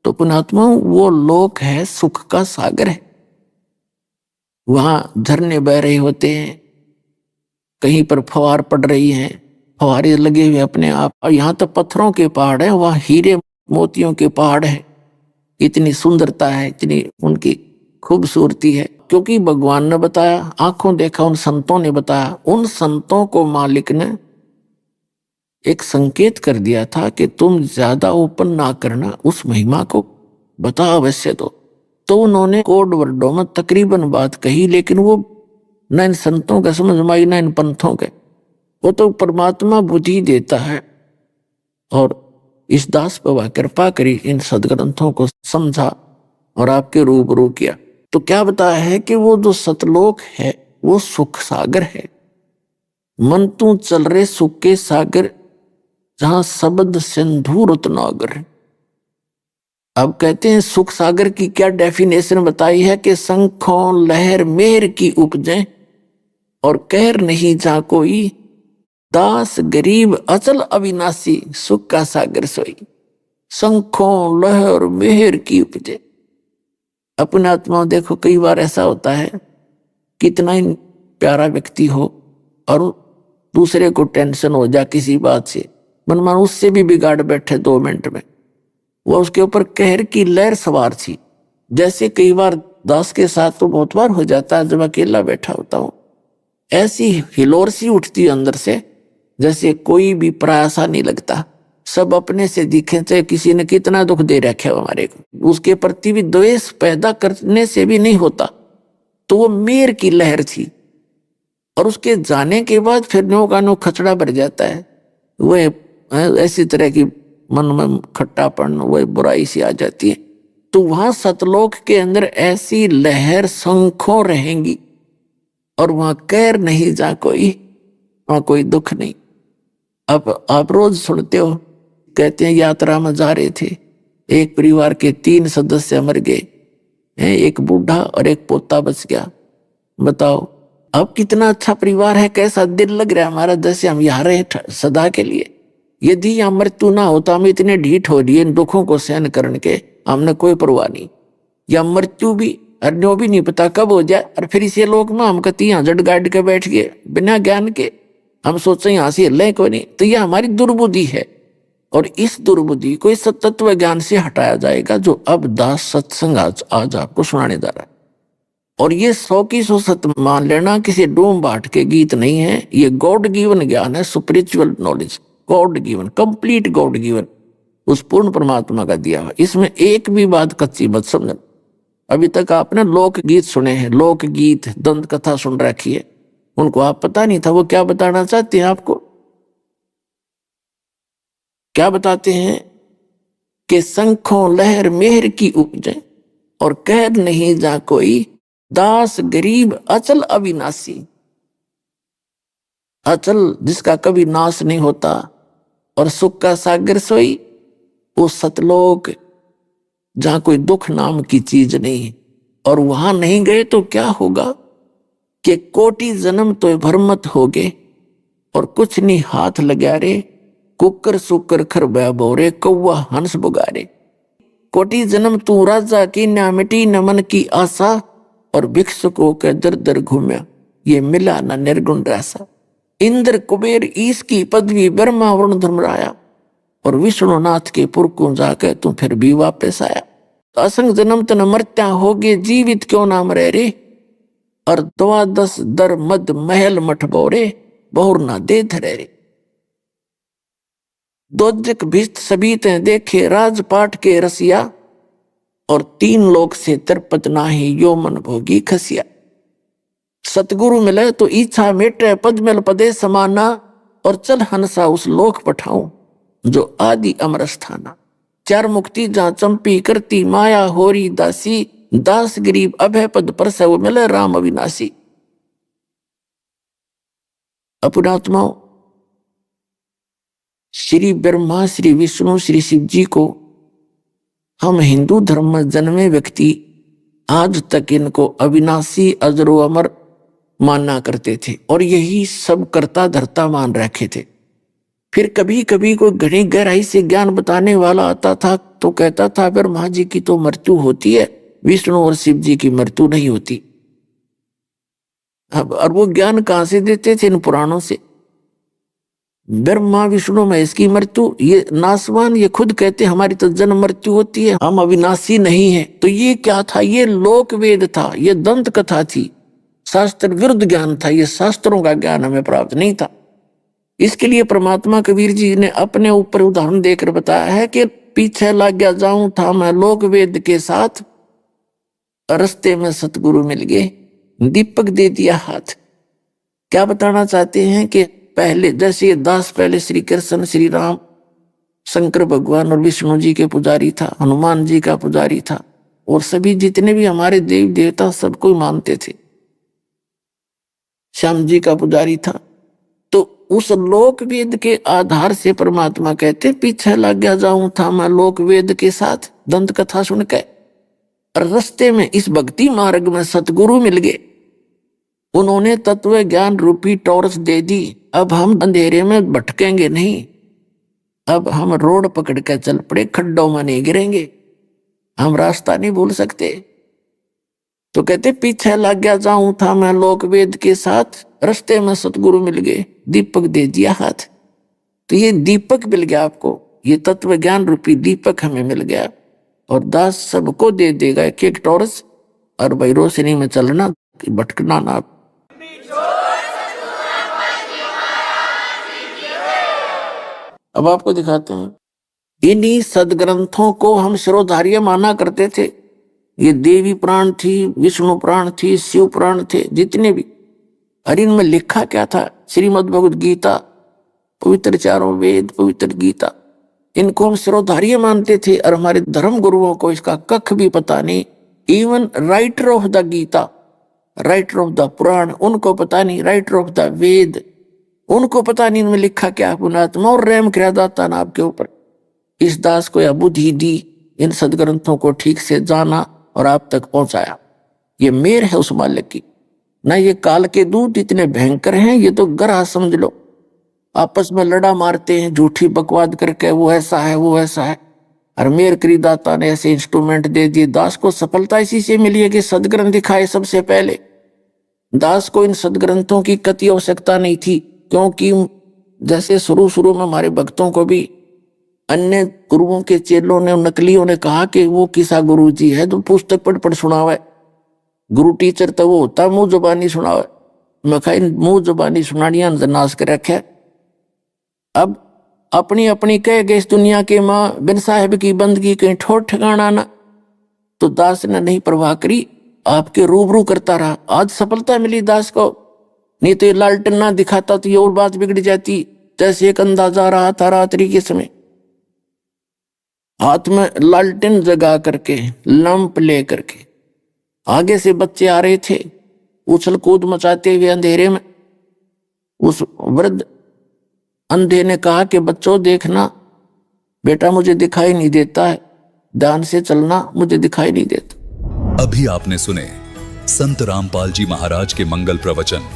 तो पुण्यात्मा वो लोक है, सुख का सागर है। वहां झरने बह रहे होते हैं, कहीं पर फवार पड़ रही हैं, फवारे लगे हुए अपने आप, और यहाँ तो पत्थरों के पहाड़ है, वहां हीरे मोतियों के पहाड़ है। इतनी सुंदरता है, इतनी उनकी खूबसूरती है, क्योंकि भगवान ने बताया, आंखों देखा, उन संतों ने बताया। उन संतों को मालिक ने एक संकेत कर दिया था कि तुम ज्यादा ओपन ना करना, उस महिमा को बता अवश्य दो। तो उन्होंने कोड वर्डों में तकरीबन बात कही, लेकिन वो न इन संतों का समझ में आई, न इन पंथों के। वो तो परमात्मा बुद्धि देता है, और इस दास पर वह कृपा करी, इन सदग्रंथों को समझा और आपके रूबरू किया। तो क्या बताया है कि वो जो सतलोक है वो सुख सागर है। मन तू चल रहे सुख के सागर, जहां शब्द सिंधु रत्नागर। अब कहते हैं सुख सागर की क्या डेफिनेशन बताई है कि शंखों लहर मेहर की उपजे, और कहर नहीं जा कोई, दास गरीब अचल अविनाशी, सुख का सागर सोई। शंखों लहर मेहर की उपजे। अपने आत्मा देखो, कई बार ऐसा होता है, कितना ही प्यारा व्यक्ति हो और दूसरे को टेंशन हो जा किसी बात से, मन उससे भी बिगाड़ बैठे 2 मिनट में, वह उसके ऊपर कहर की लहर सवार थी। जैसे कई बार दास के साथ तो बहुत बार हो जाता है, जब अकेला बैठा होता हूं, ऐसी हिलोर सी उठती है अंदर से, जैसे कोई भी प्रयासा नहीं लगता, सब अपने से दिखे, चाहे किसी ने कितना दुख दे रखा है हमारे को, उसके प्रति भी द्वेष पैदा करने से भी नहीं होता। तो वो मेर की लहर थी, और उसके जाने के बाद फिर नो का नो खचड़ा भर जाता है। वह ऐसी तरह की मन में खट्टापन, वह बुराई सी आ जाती है। तो वहां सतलोक के अंदर ऐसी लहर शंखों रहेंगी, और वहां कैर नहीं जा कोई, वहां कोई दुख नहीं। अब आप रोज सुनते हो, कहते हैं यात्रा में जा रहे थे, एक परिवार के 3 सदस्य मर गए, एक बूढ़ा और एक पोता बच गया। बताओ अब कितना अच्छा परिवार है, कैसा दिल लग रहा है हमारा, जैसे हम यहाँ रहे सदा के लिए। यदि यहाँ मृत्यु ना होता, हम इतने ढीठ हो रही इन दुखों को सहन करने के, हमने कोई परवाह नहीं। या मृत्यु भी अन्यों भी नहीं पता कब हो जाए, और फिर इसे लोग में हम कहती यहाँ जड़ गाड़ के बैठ गए बिना ज्ञान के, हम सोचे यहाँ से हिलें कोई नहीं। तो यह हमारी दुर्बुद्धि है, और इस दुर्बुद्धि को इस तत्व ज्ञान से हटाया जाएगा, जो अब दास सत्संग आज आपको सुनाने जा रहा है। और ये 100 की 100 सत्य मान लेना, किसी डूम बाट के गीत नहीं है, ये गॉड गिवन ज्ञान है, spiritual knowledge, God given, complete God given, उस पूर्ण परमात्मा का दिया हुआ। इसमें एक भी बात कच्ची मत समझना। अभी तक आपने लोकगीत सुने हैं, लोकगीत, दंत कथा सुन रखी है, उनको आप पता नहीं था वो क्या बताना चाहते हैं आपको। क्या बताते हैं कि शंखों लहर मेहर की उपजे, और कहर नहीं जा कोई, दास गरीब अचल अविनाशी। अचल जिसका कभी नाश नहीं होता, और सुख का सागर सोई, वो सतलोक जहां कोई दुख नाम की चीज नहीं। और वहां नहीं गए तो क्या होगा कि कोटि जन्म तो भरमत हो गए, और कुछ नहीं हाथ लगा रे, कुकर सुकर खर बोरे, कौवा हंस बुगारे। कोटि जन्म तू राजा की ना मिटी न मन की आशा, और भिक्षुकों के दर दर घूम्या, ये मिला न निर्गुण रासा। इंद्र कुबेर ईश की पदवी, ब्रह्मा वरुण धर्मराया, और विष्णुनाथ के पुर को जाकर तू फिर भी वापस आया। तो असंग जन्म तन मरत्या होगे, जीवित क्यों नाम रह रे, और 12 दर मद महल मठ बोरे, बहुर ना दे धरे रे। दोजक भिष्ट सभी ते देखे, राजपाट के रसिया, और 3 लोक से तरपत नाही, यो मन भोगी खसिया। सतगुरु मिले तो इच्छा मेटे, पद मिल पदे समाना, और चल हंसा उस लोक पठाऊं, जो आदि अमर स्थाना। 4 मुक्ति जहां चंपी करती, माया होरी दासी, दास गरीब अभय पद पर से वो मिले, राम अविनाशी। अपनात्माओं, श्री ब्रह्मा, श्री विष्णु, श्री शिव जी को हम हिंदू धर्म में जन्मे व्यक्ति आज तक इनको अविनाशी अजरो अमर माना करते थे, और यही सब करता धरता मान रखे थे। फिर कभी कभी कोई घनी गहराई से ज्ञान बताने वाला आता था, तो कहता था ब्रह्मा जी की तो मृत्यु होती है, विष्णु और शिव जी की मृत्यु नहीं होती। अब और वो ज्ञान कहां से देते थे? इन पुराणों से। ब्रह्मा विष्णु महेश की मृत्यु, ये नासवान, ये खुद कहते हमारी तो जन्म मृत्यु होती है, हम अविनाशी नहीं है। तो ये क्या था? ये लोक वेद था, ये दंत कथा थी, शास्त्र विरुद्ध ज्ञान था, ये शास्त्रों का ज्ञान हमें प्राप्त नहीं था। इसके लिए परमात्मा कबीर जी ने अपने ऊपर उदाहरण देकर बताया है कि पीछे लग गया जाऊं था मैं लोक वेद के साथ, रास्ते में सतगुरु मिल गए, दीपक दे दिया हाथ। क्या बताना चाहते हैं कि पहले जैसे ये दास पहले श्री कृष्ण, श्री राम, शंकर भगवान और विष्णु जी के पुजारी था, हनुमान जी का पुजारी था, और सभी जितने भी हमारे देव देवता सबको मानते थे, श्याम जी का पुजारी था। तो उस लोक वेद के आधार से परमात्मा कहते पीछे लग गया जाऊं था मैं लोक वेद के साथ, दंत कथा सुन के। रास्ते में इस भक्ति मार्ग में सतगुरु मिल गए, उन्होंने तत्व ज्ञान रूपी टॉर्च दे दी। अब हम अंधेरे में भटकेंगे नहीं, अब हम रोड पकड़ के चल पड़े, खड्डों में नहीं गिरेंगे, हम रास्ता नहीं भूल सकते। तो कहते पीछे लग गया जाऊं था मैं लोक वेद के साथ, रास्ते में सतगुरु मिल गए, दीपक दे दिया हाथ। तो ये दीपक मिल गया आपको, ये तत्व ज्ञान रूपी दीपक हमें मिल गया, और दास सबको दे देगा एक एक टॉर्च, और भाई रोशनी में चलना, भटकना ना। अब आपको दिखाते हैं। इन्हीं सदग्रंथों को हम शिरोधार्य माना करते थे। ये देवी पुराण थी, विष्णु पुराण थी, शिव पुराण थे, जितने भी। और इनमें लिखा क्या था? श्रीमद् भगवद गीता, पवित्र चारों वेद, पवित्र गीता, इनको हम शिरोधार्य मानते थे। और हमारे धर्म गुरुओं को इसका कख भी पता नहीं। Even writer of the Gita, writer of the Purana, उनको पता नहीं। राइटर ऑफ द वेद, उनको पता नहीं इनमें लिखा क्या। पुणात्मा और रैम किया दाता ना आपके ऊपर। इस दास को यह बुद्धि दी, इन सदग्रंथों को ठीक से जाना और आप तक पहुंचाया। ये मेर है उस मालिक की। ना ये काल के दूत इतने भयंकर हैं, ये तो ग्रह समझ लो, आपस में लड़ा मारते हैं झूठी बकवाद करके, वो ऐसा है, वो ऐसा है। और मेर करी दाता ने ऐसे इंस्ट्रूमेंट दे दिए। दास को सफलता इसी से मिली है कि सदग्रंथ दिखाए सबसे पहले। दास को इन सदग्रंथों की कति आवश्यकता नहीं थी, क्योंकि जैसे शुरू शुरू में हमारे भक्तों को भी अन्य गुरुओं के चेलों ने, नकलियों ने कहा कि वो किसा गुरु जी है तो पुस्तक पढ़ पढ़ सुनावे, गुरु टीचर तो वो होता मुंह जुबानी सुनावे। मैं कहा मुंह जुबानी सुनानिया नाश कर रखे। अब अपनी अपनी कह गए इस दुनिया के माँ, बिन साहिब की बंदगी कहीं ठोर ठिकाना ना। तो दास ने नहीं परवाह करी, आपके रूबरू करता रहा। आज सफलता मिली दास को, नहीं तो ये लालटेन ना दिखाता तो ये और बात बिगड़ जाती। जैसे एक अंदाजा रहा था रात्रि के समय, हाथ में लालटेन जगा करके, लंप ले करके, आगे से बच्चे आ रहे थे उछल कूद मचाते हुए अंधेरे में। उस वृद्ध अंधे ने कहा कि बच्चों देखना, बेटा मुझे दिखाई नहीं देता है, ध्यान से चलना, मुझे दिखाई नहीं देता। अभी आपने सुने संत रामपाल जी महाराज के मंगल प्रवचन।